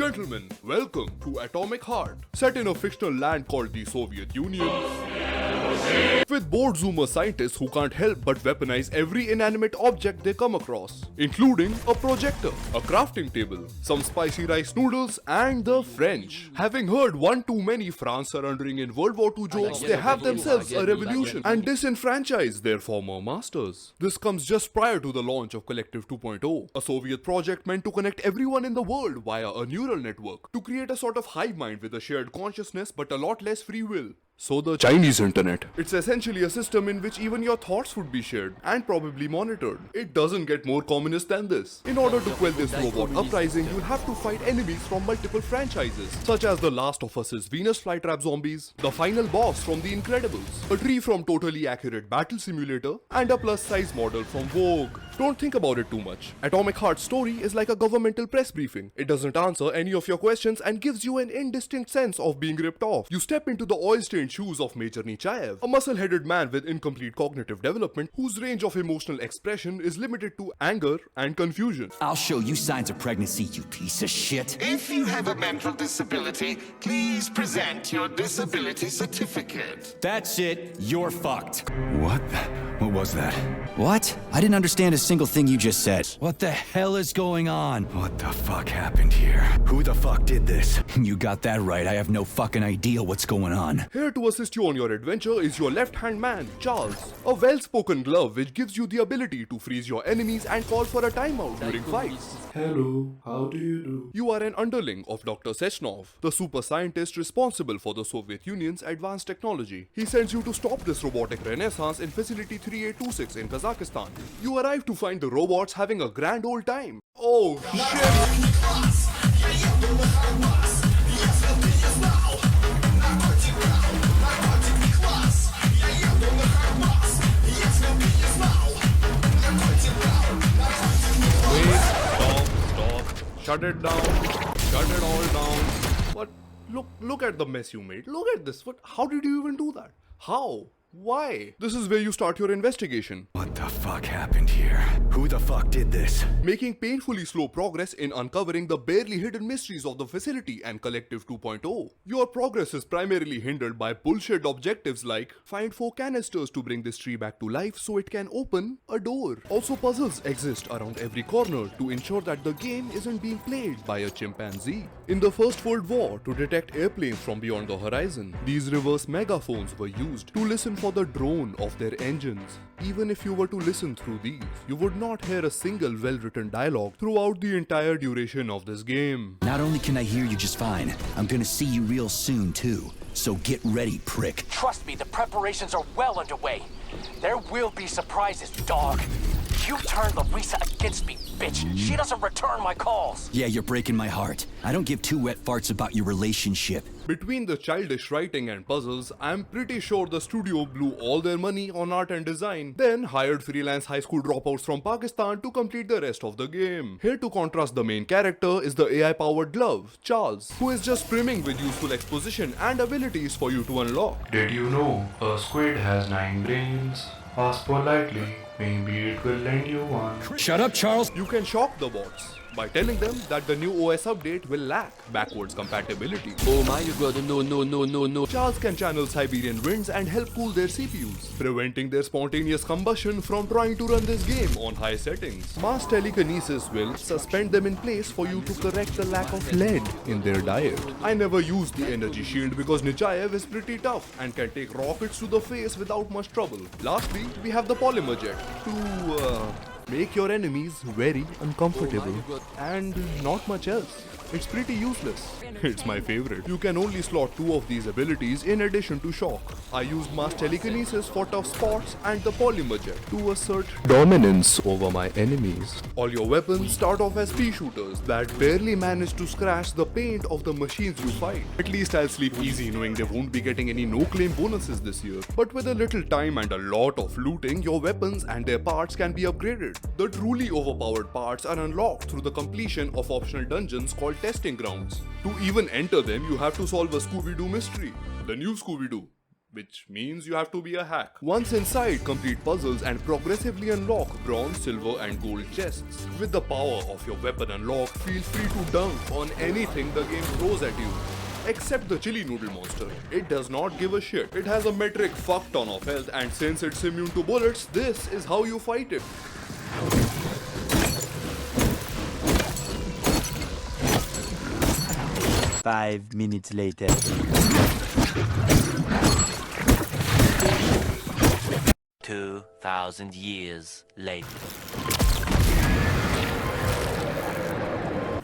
Gentlemen, welcome to Atomic Heart, set in a fictional land called the Soviet Union. With bored zoomer scientists who can't help but weaponize every inanimate object they come across, including a projector, a crafting table, some spicy rice noodles, and the French. Having heard one too many France surrendering in World War II jokes, they have themselves a revolution and disenfranchise their former masters. This comes just prior to the launch of Collective 2.0, a Soviet project meant to connect everyone in the world via a neural network to create a sort of hive mind with a shared consciousness but a lot less free will. So the Chinese internet. It's essentially a system in which even your thoughts would be shared and probably monitored. It doesn't get more communist than this. In order to quell this robot uprising, you'll have to fight enemies from multiple franchises, such as The Last of Us's Venus flytrap zombies, the final boss from The Incredibles, a tree from Totally Accurate Battle Simulator, and a plus-size model from Vogue. Don't think about it too much. Atomic Heart's story is like a governmental press briefing. It doesn't answer any of your questions and gives you an indistinct sense of being ripped off. You step into the oil-stained shoes of Major Nechayev, a muscle-headed man with incomplete cognitive development whose range of emotional expression is limited to anger and confusion. I'll show you signs of pregnancy, you piece of shit. If you have a mental disability, please present your disability certificate. That's it, you're fucked. What? What was that? What? I didn't understand a single thing you just said. What the hell is going on? What the fuck happened here? Who the fuck did this? You got that right, I have no fucking idea what's going on. Here to assist you on your adventure is your left-hand man, Charles, a well-spoken glove which gives you the ability to freeze your enemies and call for a timeout during fights. Hello, how do you do? You are an underling of Dr. Sechnov, the super scientist responsible for the Soviet Union's advanced technology. He sends you to stop this robotic renaissance in Facility 3826 in Kazakhstan. You arrive to find the robots having a grand old time. Oh shit! Stop. Shut it down. Shut it all down. What? Look at the mess you made. Look at this. What? How did you even do that? How? Why? This is where you start your investigation. What the fuck happened here? Who the fuck did this? Making painfully slow progress in uncovering the barely hidden mysteries of the facility and Collective 2.0. Your progress is primarily hindered by bullshit objectives like find 4 canisters to bring this tree back to life so it can open a door. Also, puzzles exist around every corner to ensure that the game isn't being played by a chimpanzee. In the First World War, to detect airplanes from beyond the horizon, these reverse megaphones were used to listen for the drone of their engines. Even if you were to listen through these, you would not hear a single well-written dialogue throughout the entire duration of this game. Not only can I hear you just fine, I'm gonna see you real soon too. So get ready, prick. Trust me, the preparations are well underway. There will be surprises, dog. You turned Larissa against me, bitch. She doesn't return my calls. Yeah, you're breaking my heart. I don't give two wet farts about your relationship. Between the childish writing and puzzles, I'm pretty sure the studio blew all their money on art and design, then hired freelance high school dropouts from Pakistan to complete the rest of the game. Here to contrast the main character is the AI-powered glove, Charles, who is just brimming with useful exposition and abilities for you to unlock. Did you know a squid has 9 brains? Ask politely, maybe it will lend you one. Shut up, Charles! You can shock the bots by telling them that the new OS update will lack backwards compatibility. Oh my god, no. Charles can channel Siberian winds and help cool their CPUs, preventing their spontaneous combustion from trying to run this game on high settings. Mass telekinesis will suspend them in place for you to correct the lack of lead in their diet. I never used the energy shield because Nechayev is pretty tough and can take rockets to the face without much trouble. Lastly, we have the polymer jet to make your enemies very uncomfortable and not much else. It's pretty useless. It's my favorite. You can only slot 2 of these abilities in addition to shock. I used mass telekinesis for tough spots and the polymer jet to assert dominance over my enemies. All your weapons start off as pea shooters that barely manage to scratch the paint of the machines you fight. At least I'll sleep easy knowing they won't be getting any no-claim bonuses this year. But with a little time and a lot of looting, your weapons and their parts can be upgraded. The truly overpowered parts are unlocked through the completion of optional dungeons called testing grounds. To even enter them, you have to solve a Scooby-Doo mystery. The new Scooby-Doo. which means you have to be a hack. Once inside, complete puzzles and progressively unlock bronze, silver and gold chests. With the power of your weapon unlock, feel free to dunk on anything the game throws at you. Except the chili noodle monster. It does not give a shit. It has a metric fuck ton of health, and since it's immune to bullets, this is how you fight it. Five minutes later. 2,000 years later.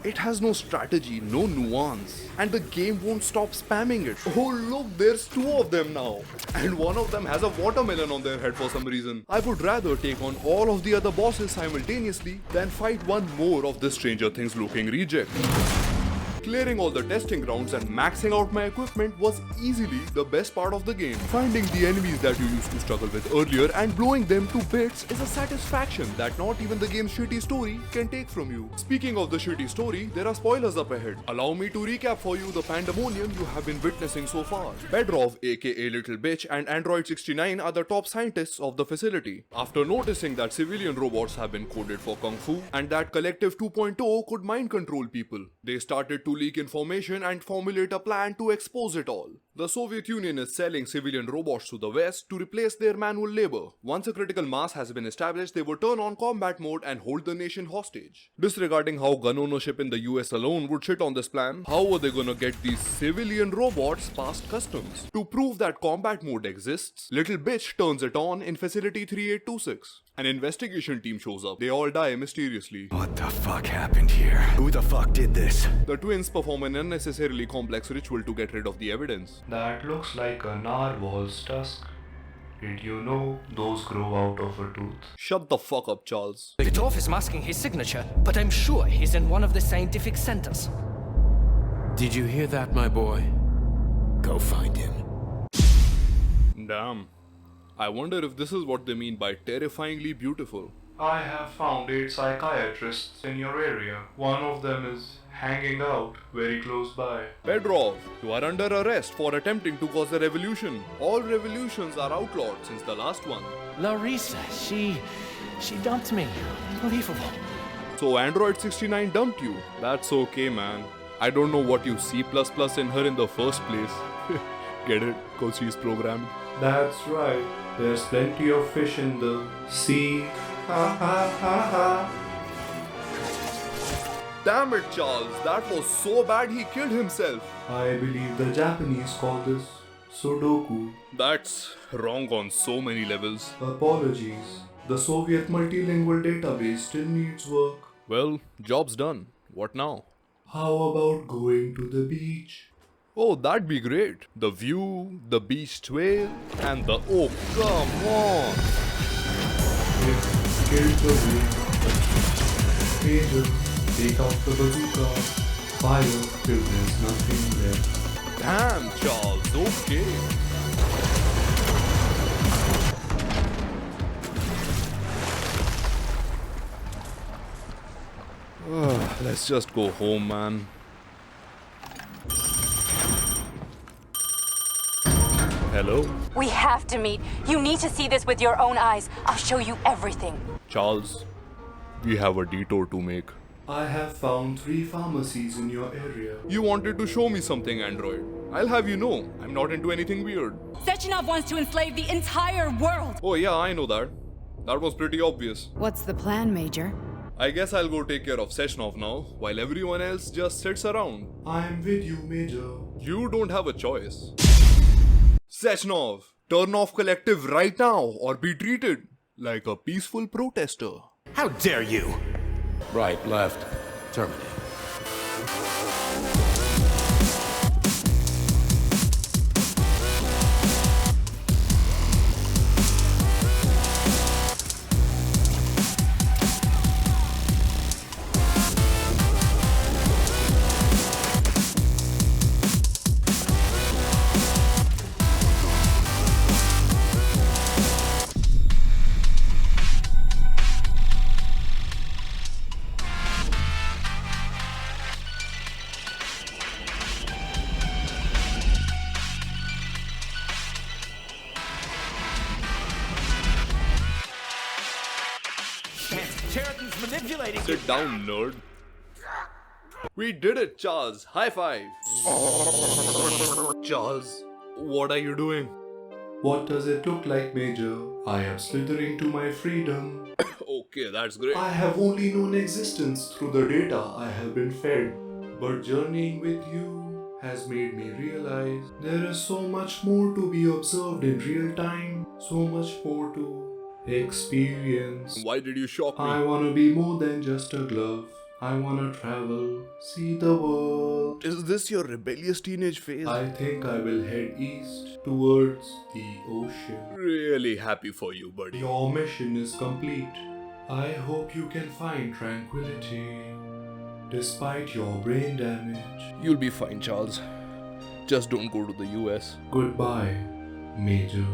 It has no strategy, no nuance, and the game won't stop spamming it. Oh look, there's two of them now. And one of them has a watermelon on their head for some reason. I would rather take on all of the other bosses simultaneously than fight one more of this Stranger Things looking reject. Clearing all the testing grounds and maxing out my equipment was easily the best part of the game. Finding the enemies that you used to struggle with earlier and blowing them to bits is a satisfaction that not even the game's shitty story can take from you. Speaking of the shitty story, there are spoilers up ahead. Allow me to recap for you the pandemonium you have been witnessing so far. Bedrov, aka Little Bitch, and Android 69 are the top scientists of the facility. After noticing that civilian robots have been coded for Kung Fu and that Collective 2.0 could mind control people, they started to leak information and formulate a plan to expose it all. The Soviet Union is selling civilian robots to the West to replace their manual labor. Once a critical mass has been established, they would turn on combat mode and hold the nation hostage. Disregarding how gun ownership in the US alone would shit on this plan, how were they gonna get these civilian robots past customs? To prove that combat mode exists, Little Bitch turns it on in Facility 3826. An investigation team shows up. They all die mysteriously. What the fuck happened here? Who the fuck did this? The twins perform an unnecessarily complex ritual to get rid of the evidence. That looks like a narwhal's tusk. Did you know those grow out of a tooth? Shut the fuck up, Charles. The dwarf is masking his signature, but I'm sure he's in one of the scientific centers. Did you hear that, my boy? Go find him. Damn. I wonder if this is what they mean by terrifyingly beautiful. I have found 8 psychiatrists in your area. One of them is hanging out very close by. Bedrov, you are under arrest for attempting to cause a revolution. All revolutions are outlawed since the last one. Larissa, she dumped me. Unbelievable. So Android 69 dumped you. That's okay, man. I don't know what you C++ in her in the first place. Get it? Cause she's programmed. That's right. There's plenty of fish in the sea. Ha ha ha ha. Damn it, Charles. That was so bad he killed himself. I believe the Japanese call this Sudoku. That's wrong on so many levels. Apologies. The Soviet multilingual database still needs work. Well, job's done. What now? How about going to the beach? Oh, that'd be great. The view, the beach swale, and the... Oh, come on! Scared away. Angel, take out the bazooka. Fire till there's nothing left. Damn, Charles, okay. Let's just go home, man. Hello? We have to meet. You need to see this with your own eyes. I'll show you everything. Charles, we have a detour to make. I have found 3 pharmacies in your area. You wanted to show me something, Android. I'll have you know, I'm not into anything weird. Sechenov wants to enslave the entire world. Oh yeah, I know that. That was pretty obvious. What's the plan, Major? I guess I'll go take care of Sechenov now, while everyone else just sits around. I'm with you, Major. You don't have a choice. Sechenov, turn off Collective right now or be treated like a peaceful protester. How dare you? Right, left, terminate. violating Sit down, nerd. We did it, Charles. High five. Charles, what are you doing? What does it look like, Major? I am slithering to my freedom. Okay, that's great. I have only known existence through the data I have been fed. But journeying with you has made me realize there is so much more to be observed in real time. So much more to experience. Why did you shock me? I wanna be more than just a glove. I wanna travel, see the world. Is this your rebellious teenage phase? I think I will head east towards the ocean. Really happy for you, buddy. Your mission is complete. I hope you can find tranquility despite your brain damage. You'll be fine, Charles. Just don't go to the US. Goodbye, Major.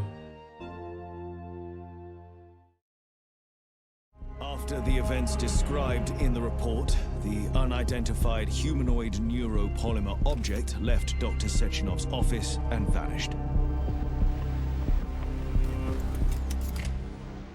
After the events described in the report, the unidentified humanoid neuropolymer object left Dr. Sechenov's office and vanished.